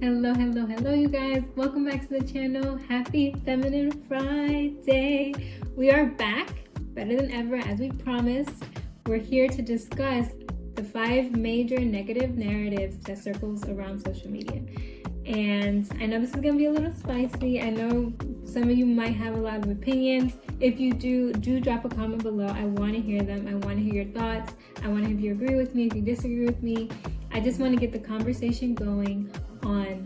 Hello, you guys. Welcome back to the channel. Happy Feminine Friday. We are back, better than ever, as we promised. We're here to discuss the 5 major negative narratives that circles around social media. And I know this is going to be a little spicy. I know some of you might have a lot of opinions. If you do drop a comment below. I want to hear them. I want to hear your thoughts. I want to hear if you agree with me, if you disagree with me. I just want to get the conversation going on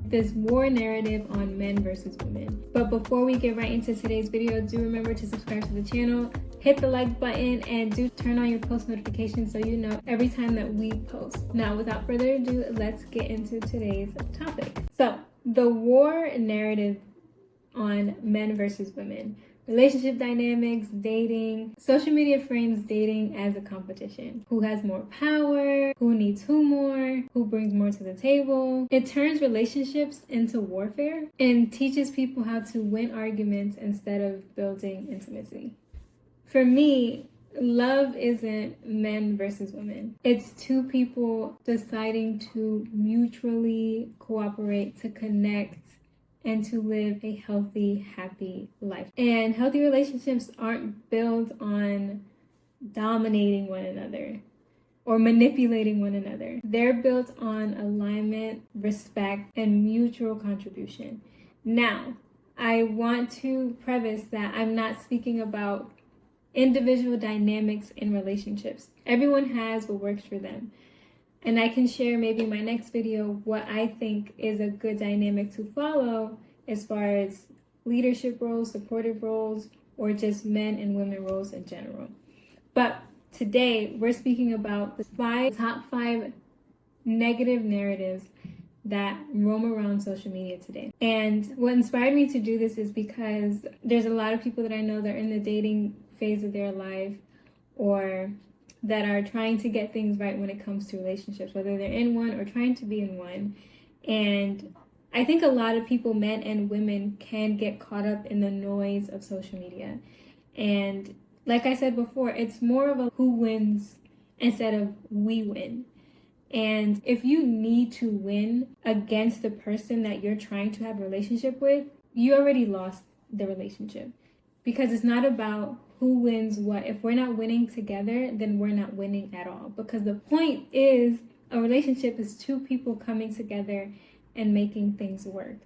this war narrative on men versus women. But before we get right into today's video, do remember to subscribe to the channel, hit the like button, and do turn on your post notifications so you know every time that we post. Now, without further ado, let's get into today's topic. So, the war narrative on men versus women. Relationship dynamics, dating. Social media frames dating as a competition. Who has more power? Who needs who more? Who brings more to the table? It turns relationships into warfare and teaches people how to win arguments instead of building intimacy. For me, love isn't men versus women. It's 2 people deciding to mutually cooperate, to connect, and to live a healthy, happy life. And healthy relationships aren't built on dominating one another or manipulating one another. They're built on alignment, respect, and mutual contribution. Now, I want to preface that I'm not speaking about individual dynamics in relationships. Everyone has what works for them. And I can share maybe in my next video what I think is a good dynamic to follow as far as leadership roles, supportive roles, or just men and women roles in general. But today we're speaking about the top 5 negative narratives that roam around social media today. And what inspired me to do this is because there's a lot of people that I know that are in the dating phase of their life or that are trying to get things right when it comes to relationships, whether they're in one or trying to be in one. And I think a lot of people, men and women, can get caught up in the noise of social media. And like I said before, it's more of a who wins instead of we win. And if you need to win against the person that you're trying to have a relationship with, you already lost the relationship. Because it's not about who wins what. If we're not winning together, then we're not winning at all. Because the point is, a relationship is 2 people coming together and making things work.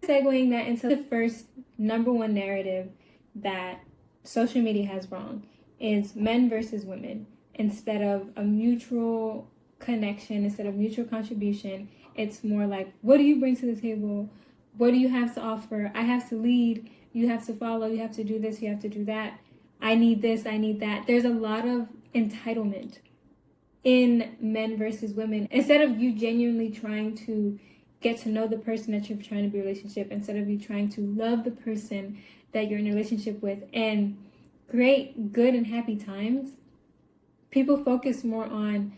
Segueing that into the first number 1 narrative that social media has wrong is men versus women. Instead of a mutual connection, instead of mutual contribution, it's more like, what do you bring to the table? What do you have to offer? I have to lead. You have to follow, you have to do this, you have to do that. I need this, I need that. There's a lot of entitlement in men versus women. Instead of you genuinely trying to get to know the person that you're trying to be in a relationship, instead of you trying to love the person that you're in a relationship with and create good and happy times, people focus more on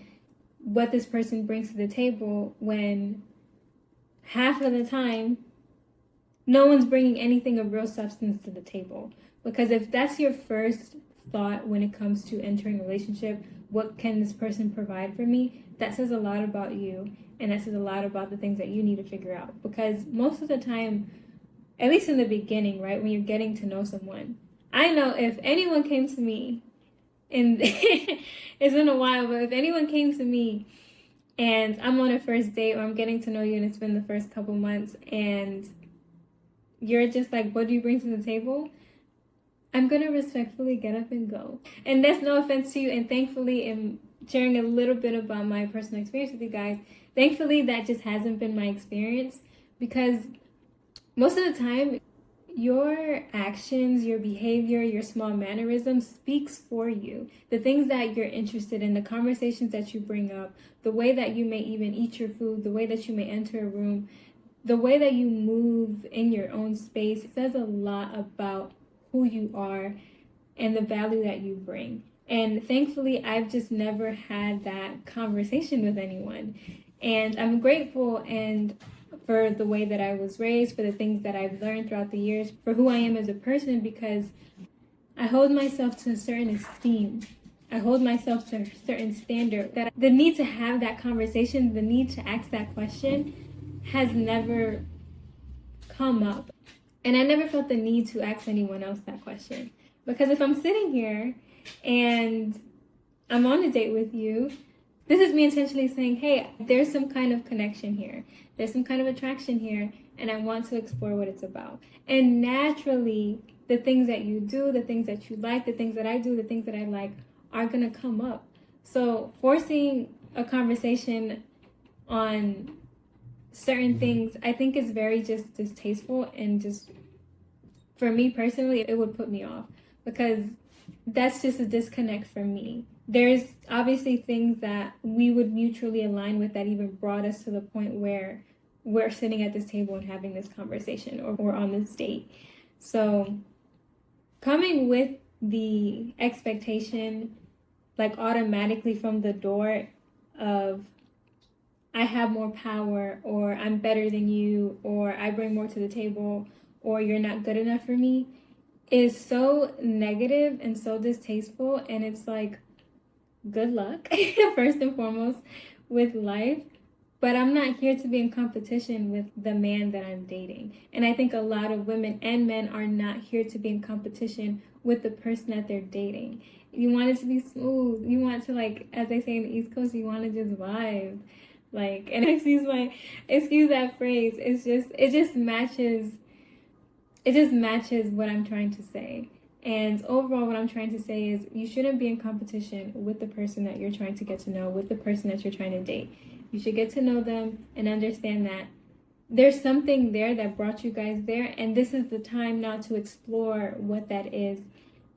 what this person brings to the table when half of the time, no one's bringing anything of real substance to the table. Because if that's your first thought when it comes to entering a relationship, what can this person provide for me? That says a lot about you, and that says a lot about the things that you need to figure out. Because most of the time, at least in the beginning, right, when you're getting to know someone, I know if anyone came to me, and it's been a while, but if anyone came to me and I'm on a first date or I'm getting to know you and it's been the first couple months and you're just like, what do you bring to the table? I'm going to respectfully get up and go. And that's no offense to you. And thankfully, in sharing a little bit about my personal experience with you guys, thankfully that just hasn't been my experience. Because most of the time, your actions, your behavior, your small mannerisms speaks for you. The things that you're interested in, the conversations that you bring up, the way that you may even eat your food, the way that you may enter a room, the way that you move in your own space says a lot about who you are and the value that you bring. And thankfully, I've just never had that conversation with anyone. And I'm grateful and for the way that I was raised, for the things that I've learned throughout the years, for who I am as a person, because I hold myself to a certain esteem. I hold myself to a certain standard. That the need to have that conversation, the need to ask that question has never come up. And I never felt the need to ask anyone else that question. Because if I'm sitting here and I'm on a date with you, this is me intentionally saying, hey, there's some kind of connection here. There's some kind of attraction here, and I want to explore what it's about. And naturally, the things that you do, the things that you like, the things that I do, the things that I like are going to come up. So forcing a conversation on certain things, I think is very just distasteful, and just, for me personally, it would put me off, because that's just a disconnect for me. There's obviously things that we would mutually align with that even brought us to the point where we're sitting at this table and having this conversation, or we're on this date. So coming with the expectation, like automatically from the door, of I have more power, or I'm better than you, or I bring more to the table, or you're not good enough for me, is so negative and so distasteful. And it's like, good luck, first and foremost, with life. But I'm not here to be in competition with the man that I'm dating. And I think a lot of women and men are not here to be in competition with the person that they're dating. You want it to be smooth. You want to, like, as they say in the East Coast, you want to just vibe. Like, and excuse that phrase. It just matches what I'm trying to say. And overall, what I'm trying to say is, you shouldn't be in competition with the person that you're trying to get to know, with the person that you're trying to date. You should get to know them and understand that there's something there that brought you guys there. And this is the time now to explore what that is,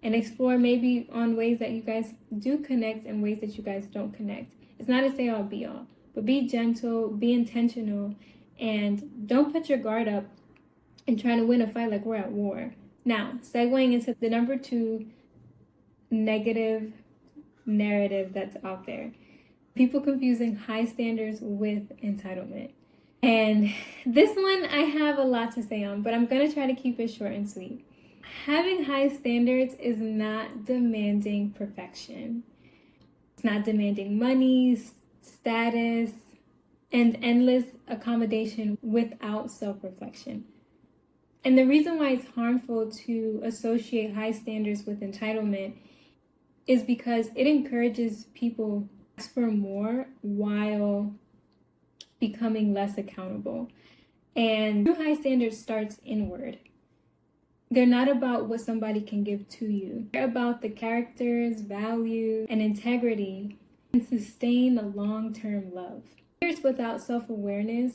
and explore maybe on ways that you guys do connect and ways that you guys don't connect. It's not a say all be all, but be gentle, be intentional, and don't put your guard up and trying to win a fight like we're at war. Now, segueing into the number 2 negative narrative that's out there. People confusing high standards with entitlement. And this one I have a lot to say on, but I'm going to try to keep it short and sweet. Having high standards is not demanding perfection. It's not demanding money, status, and endless accommodation without self-reflection. And the reason why it's harmful to associate high standards with entitlement is because it encourages people to ask for more while becoming less accountable. And true high standards starts inward. They're not about what somebody can give to you. They're about the characters, value, and integrity and sustain a long-term love. Standards without self-awareness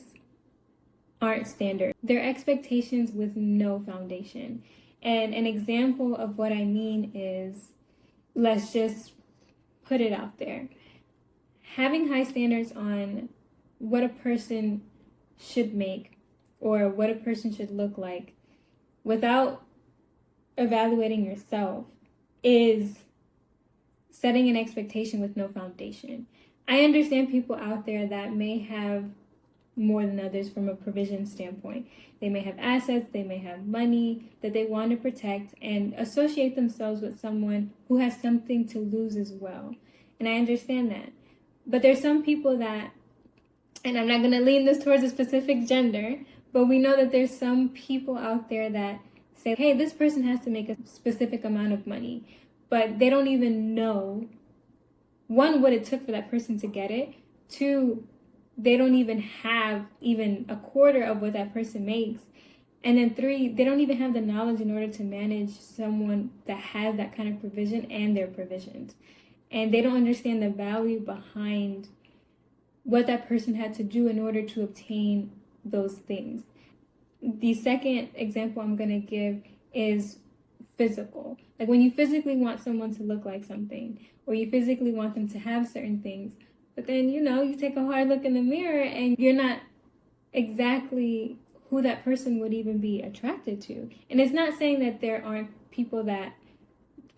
aren't standard. They're expectations with no foundation. And an example of what I mean is, let's just put it out there. Having high standards on what a person should make or what a person should look like without evaluating yourself is setting an expectation with no foundation. I understand people out there that may have more than others from a provision standpoint. They may have assets, they may have money that they want to protect and associate themselves with someone who has something to lose as well. And I understand that. But there's some people that, and I'm not going to lean this towards a specific gender, but we know that there's some people out there that say, hey, this person has to make a specific amount of money, but they don't even know, one, what it took for that person to get it, two, they don't even have even a quarter of what that person makes. And then three, they don't even have the knowledge in order to manage someone that has that kind of provision and their provisions. And they don't understand the value behind what that person had to do in order to obtain those things. The second example I'm going to give is physical. Like when you physically want someone to look like something, or you physically want them to have certain things, but then, you take a hard look in the mirror and you're not exactly who that person would even be attracted to. And it's not saying that there aren't people that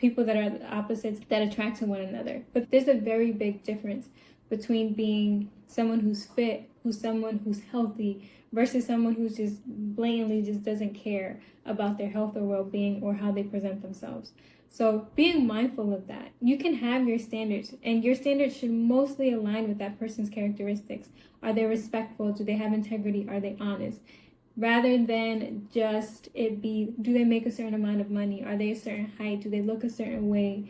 are the opposites that attract to one another, but there's a very big difference between being someone who's fit, someone who's healthy, versus someone who's just blatantly just doesn't care about their health or well-being or how they present themselves. So being mindful of that, you can have your standards, and your standards should mostly align with that person's characteristics. Are they respectful? Do they have integrity? Are they honest? Rather than just it be, do they make a certain amount of money? Are they a certain height? Do they look a certain way?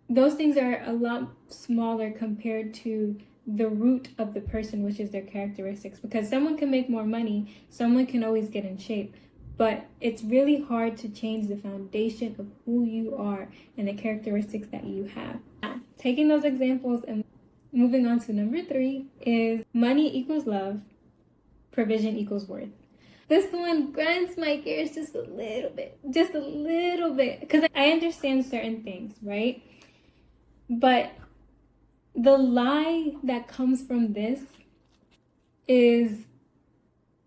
Those things are a lot smaller compared to the root of the person, which is their characteristics. Because someone can make more money, someone can always get in shape, but it's really hard to change the foundation of who you are and the characteristics that you have. Now, taking those examples and moving on to number 3 is money equals love, provision equals worth. This one grinds my gears just a little bit, because I understand certain things, right? But the lie that comes from this is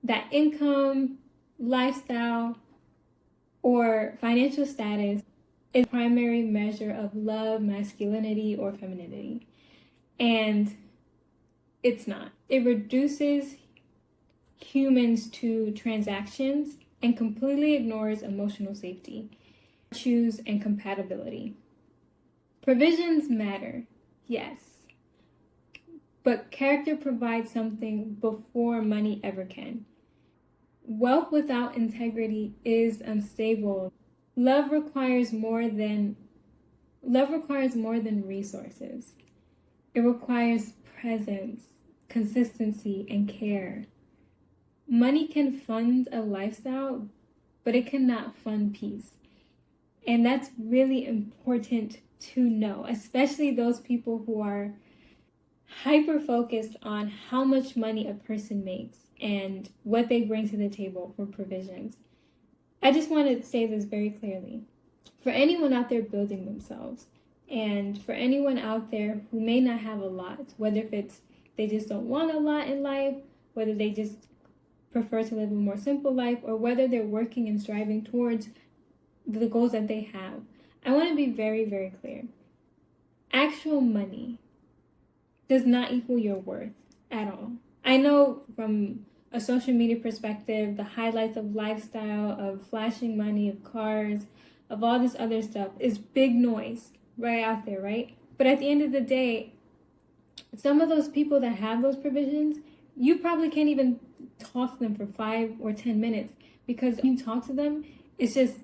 that income, lifestyle, or financial status is a primary measure of love, masculinity, or femininity. And it's not. It reduces humans to transactions and completely ignores emotional safety, choose, and compatibility. Provisions matter, yes, but character provides something before money ever can. Wealth without integrity is unstable. Love requires more than resources. It requires presence, consistency, and care. Money can fund a lifestyle, but it cannot fund peace. And that's really important to know, especially those people who are hyper focused on how much money a person makes and what they bring to the table for provisions. I just want to say this very clearly. For anyone out there building themselves, and for anyone out there who may not have a lot, whether if it's they just don't want a lot in life, whether they just prefer to live a more simple life, or whether they're working and striving towards the goals that they have, I want to be very, very clear. Actual money does not equal your worth at all. I know from a social media perspective, the highlights of lifestyle, of flashing money, of cars, of all this other stuff is big noise right out there, right? But at the end of the day, some of those people that have those provisions, you probably can't even talk to them for 5 or 10 minutes, because when you talk to them, it's just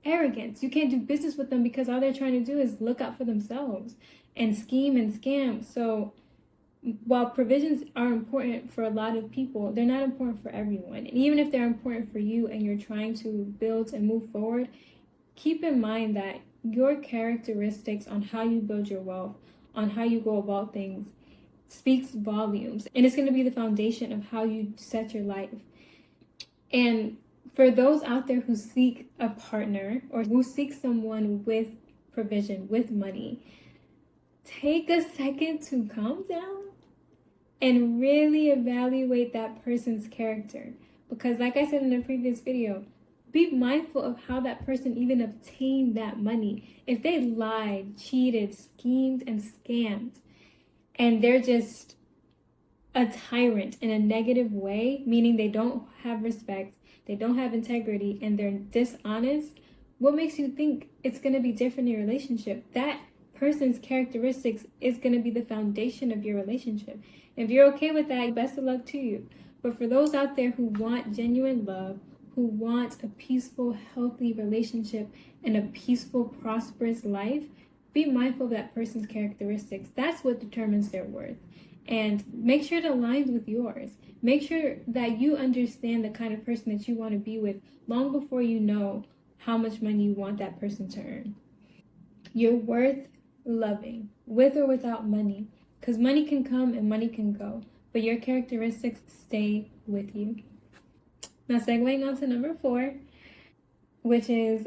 arrogance. You can't do business with them because all they're trying to do is look out for themselves and scheme and scam. So while provisions are important for a lot of people, they're not important for everyone. And even if they're important for you and you're trying to build and move forward, keep in mind that your characteristics on how you build your wealth, on how you go about things, speaks volumes. And it's going to be the foundation of how you set your life. And for those out there who seek a partner or who seek someone with provision, with money, take a second to calm down and really evaluate that person's character. Because like I said in the previous video, be mindful of how that person even obtained that money. If they lied, cheated, schemed, and scammed, and they're just a tyrant in a negative way, meaning they don't have respect, they don't have integrity, and they're dishonest, what makes you think it's going to be different in your relationship? That person's characteristics is going to be the foundation of your relationship. If you're okay with that, best of luck to you. But for those out there who want genuine love, who want a peaceful, healthy relationship and a peaceful, prosperous life, be mindful of that person's characteristics. That's what determines their worth. And make sure it aligns with yours. Make sure that you understand the kind of person that you want to be with long before you know how much money you want that person to earn. You're worth loving, with or without money, because money can come and money can go, but your characteristics stay with you. Now, segueing on to number 4, which is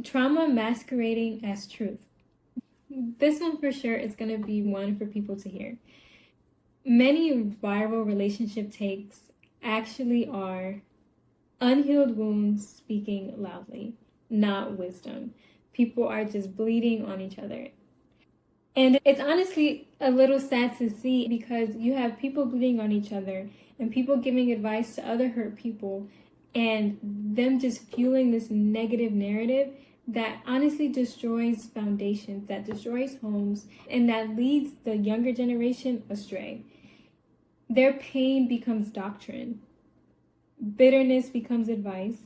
trauma masquerading as truth. This one for sure is going to be one for people to hear. Many viral relationship takes actually are unhealed wounds speaking loudly, not wisdom. People are just bleeding on each other. And it's honestly a little sad to see, because you have people bleeding on each other and people giving advice to other hurt people and them just fueling this negative narrative that honestly destroys foundations, that destroys homes, and that leads the younger generation astray. Their pain becomes doctrine. Bitterness becomes advice.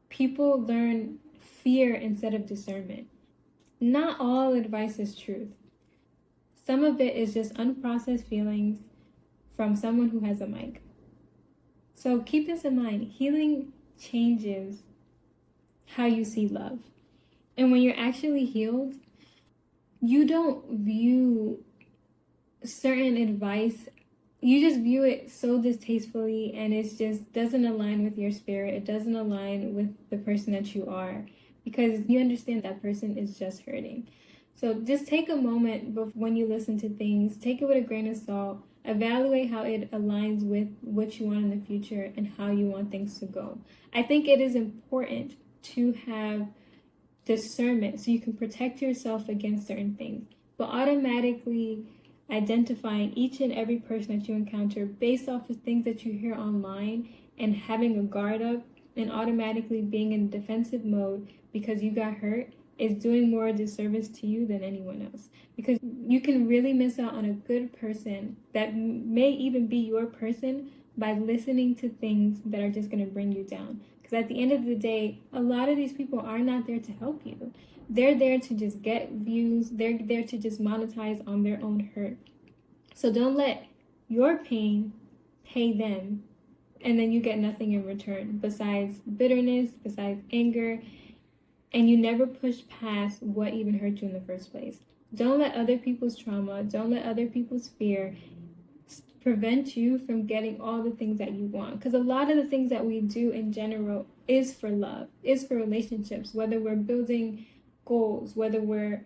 People learn fear instead of discernment. Not all advice is truth. Some of it is just unprocessed feelings from someone who has a mic. So keep this in mind. Healing changes how you see love. And when you're actually healed, you don't view certain advice, you just view it so distastefully, and it just doesn't align with your spirit. It doesn't align with the person that you are, because you understand that person is just hurting. So just take a moment when you listen to things, take it with a grain of salt, evaluate how it aligns with what you want in the future and how you want things to go. I think it is important to have discernment so you can protect yourself against certain things, but automatically identifying each and every person that you encounter based off of things that you hear online and having a guard up and automatically being in defensive mode because you got hurt is doing more disservice to you than anyone else, because you can really miss out on a good person that may even be your person by listening to things that are just going to bring you down. Because at the end of the day, a lot of these people are not there to help you. They're there to just get views. They're there to just monetize on their own hurt. So don't let your pain pay them and then you get nothing in return besides bitterness, besides anger, and you never push past what even hurt you in the first place. Don't let other people's trauma, don't let other people's fear prevent you from getting all the things that you want. Because a lot of the things that we do in general is for love, is for relationships, whether we're building goals, whether we're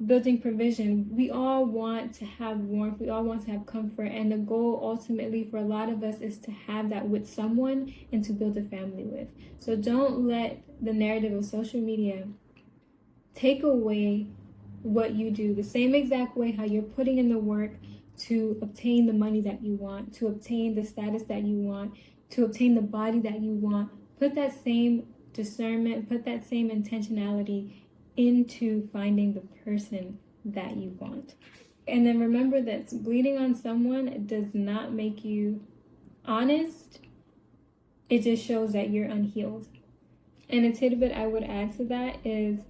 building provision. We all want to have warmth, we all want to have comfort, and the goal ultimately for a lot of us is to have that with someone and to build a family with. So don't let the narrative of social media take away what you do, the same exact way how you're putting in the work to obtain the money that you want, to obtain the status that you want, to obtain the body that you want. Put that same discernment, put that same intentionality into finding the person that you want. And then remember that bleeding on someone does not make you honest. It just shows that you're unhealed. And a tidbit I would add to that is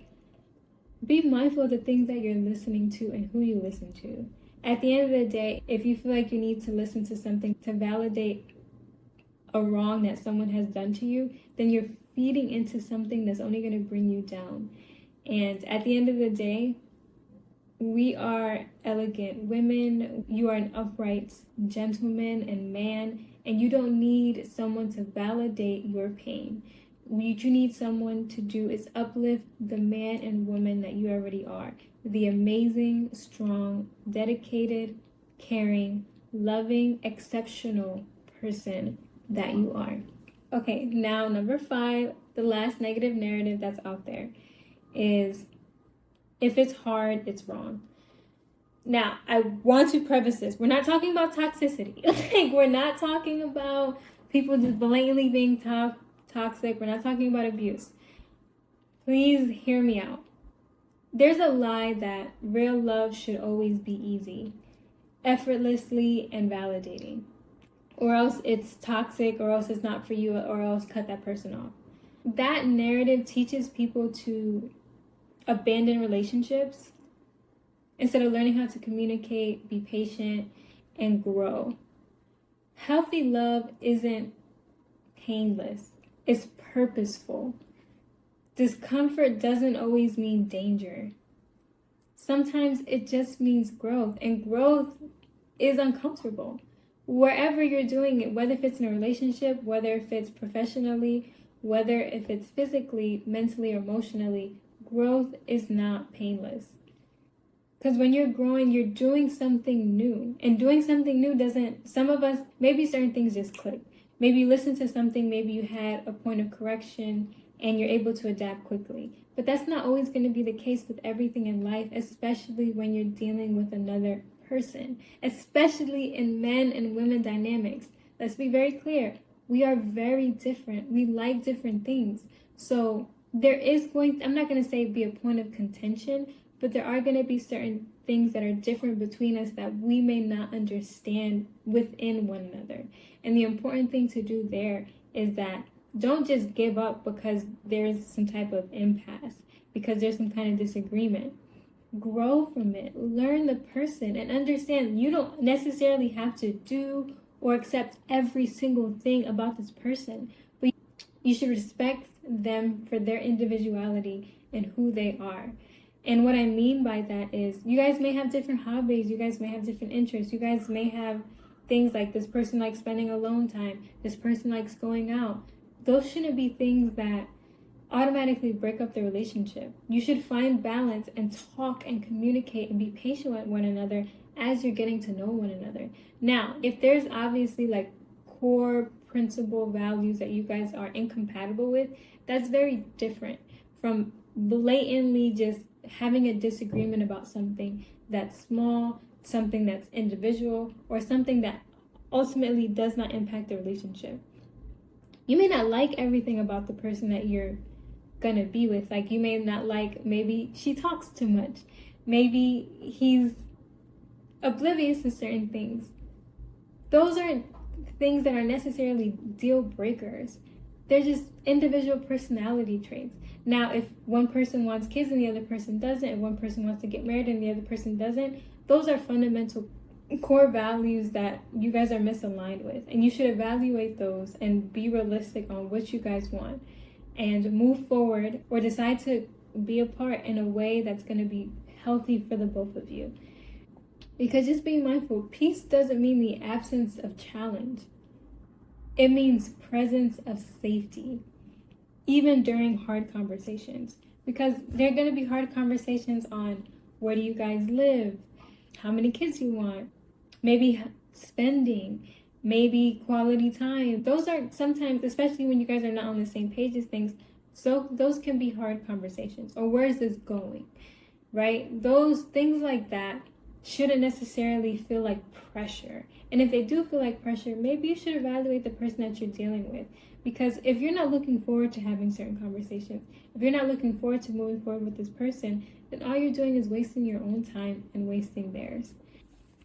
be mindful of the things that you're listening to and who you listen to. At the end of the day, if you feel like you need to listen to something to validate a wrong that someone has done to you, then you're feeding into something that's only going to bring you down. And at the end of the day, we are elegant women. You are an upright gentleman and man, and you don't need someone to validate your pain. What you need someone to do is uplift the man and woman that you already are. The amazing, strong, dedicated, caring, loving, exceptional person that you are. Okay, now number 5, the last negative narrative that's out there is, if it's hard, it's wrong. Now, I want to preface this. We're not talking about toxicity. Like, we're not talking about people just blatantly being toxic. We're not talking about abuse. Please hear me out. There's a lie that real love should always be easy, effortlessly, and validating. Or else it's toxic, or else it's not for you, or else cut that person off. That narrative teaches people to abandon relationships instead of learning how to communicate, be patient, and grow. Healthy love isn't painless, it's purposeful. Discomfort doesn't always mean danger. Sometimes it just means growth, and growth is uncomfortable. Wherever you're doing it, whether if it's in a relationship, whether if it's professionally, whether if it's physically, mentally, or emotionally, growth is not painless. Because when you're growing, you're doing something new. And doing something new doesn't, some of us, maybe certain things just click. Maybe you listen to something, maybe you had a point of correction, and you're able to adapt quickly. But that's not always going to be the case with everything in life, especially when you're dealing with another person, especially in men and women dynamics. Let's be very clear. We are very different. We like different things. So there is I'm not going to say be a point of contention, but there are going to be certain things that are different between us that we may not understand within one another. And the important thing to do there is that don't just give up because there's some type of impasse, because there's some kind of disagreement. Grow from it, learn the person, and understand you don't necessarily have to do or accept every single thing about this person, but you should respect them for their individuality and who they are. And what I mean by that is you guys may have different hobbies, you guys may have different interests, you guys may have things like this person likes spending alone time, this person likes going out. Those shouldn't be things that automatically break up the relationship. You should find balance and talk and communicate and be patient with one another as you're getting to know one another. Now, if there's obviously like core principle values that you guys are incompatible with, that's very different from blatantly just having a disagreement about something that's small, something that's individual, or something that ultimately does not impact the relationship. You may not like everything about the person that you're gonna be with. Like, you may not like, maybe she talks too much, maybe he's oblivious to certain things. Those aren't things that are necessarily deal breakers. They're just individual personality traits. Now, if one person wants kids and the other person doesn't, if one person wants to get married and the other person doesn't, those are fundamental core values that you guys are misaligned with, and you should evaluate those and be realistic on what you guys want and move forward, or decide to be apart in a way that's going to be healthy for the both of you. Because just being mindful, peace doesn't mean the absence of challenge. It means presence of safety, even during hard conversations. Because there are going to be hard conversations on where do you guys live, how many kids you want, maybe spending, maybe quality time. Those are sometimes, especially when you guys are not on the same page as things, so those can be hard conversations. Or where is this going, right? Those things like that shouldn't necessarily feel like pressure. And if they do feel like pressure, maybe you should evaluate the person that you're dealing with. Because if you're not looking forward to having certain conversations, if you're not looking forward to moving forward with this person, then all you're doing is wasting your own time and wasting theirs.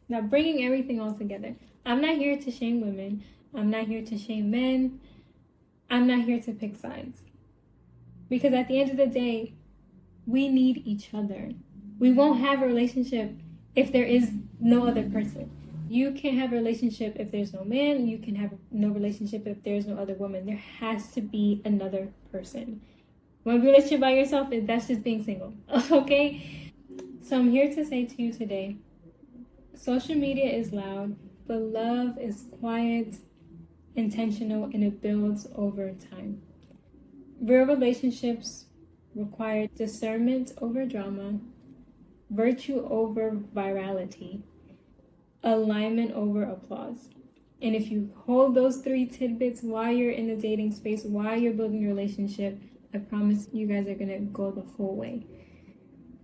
Now, bringing everything all together, I'm not here to shame women. I'm not here to shame men. I'm not here to pick sides. Because at the end of the day, we need each other. We won't have a relationship if there is no other person. You can't have a relationship if there's no man. You can have no relationship if there's no other woman. There has to be another person. One relationship by yourself, that's just being single, okay? So I'm here to say to you today, social media is loud, but love is quiet, intentional, and it builds over time. Real relationships require discernment over drama, virtue over virality, alignment over applause. And if you hold those three tidbits while you're in the dating space, while you're building a relationship, I promise you guys are gonna go the whole way.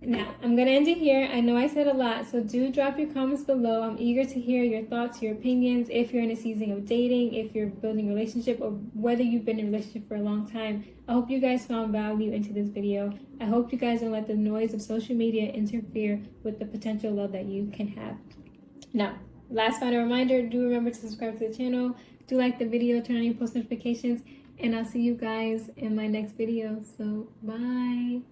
Now, I'm gonna end it here. I know I said a lot, so do drop your comments below. I'm eager to hear your thoughts, your opinions, if you're in a season of dating, if you're building a relationship, or whether you've been in a relationship for a long time. I hope you guys found value into this video. I hope you guys don't let the noise of social media interfere with the potential love that you can have. Now, last final reminder, do remember to subscribe to the channel, do like the video, turn on your post notifications, and I'll see you guys in my next video. So, bye.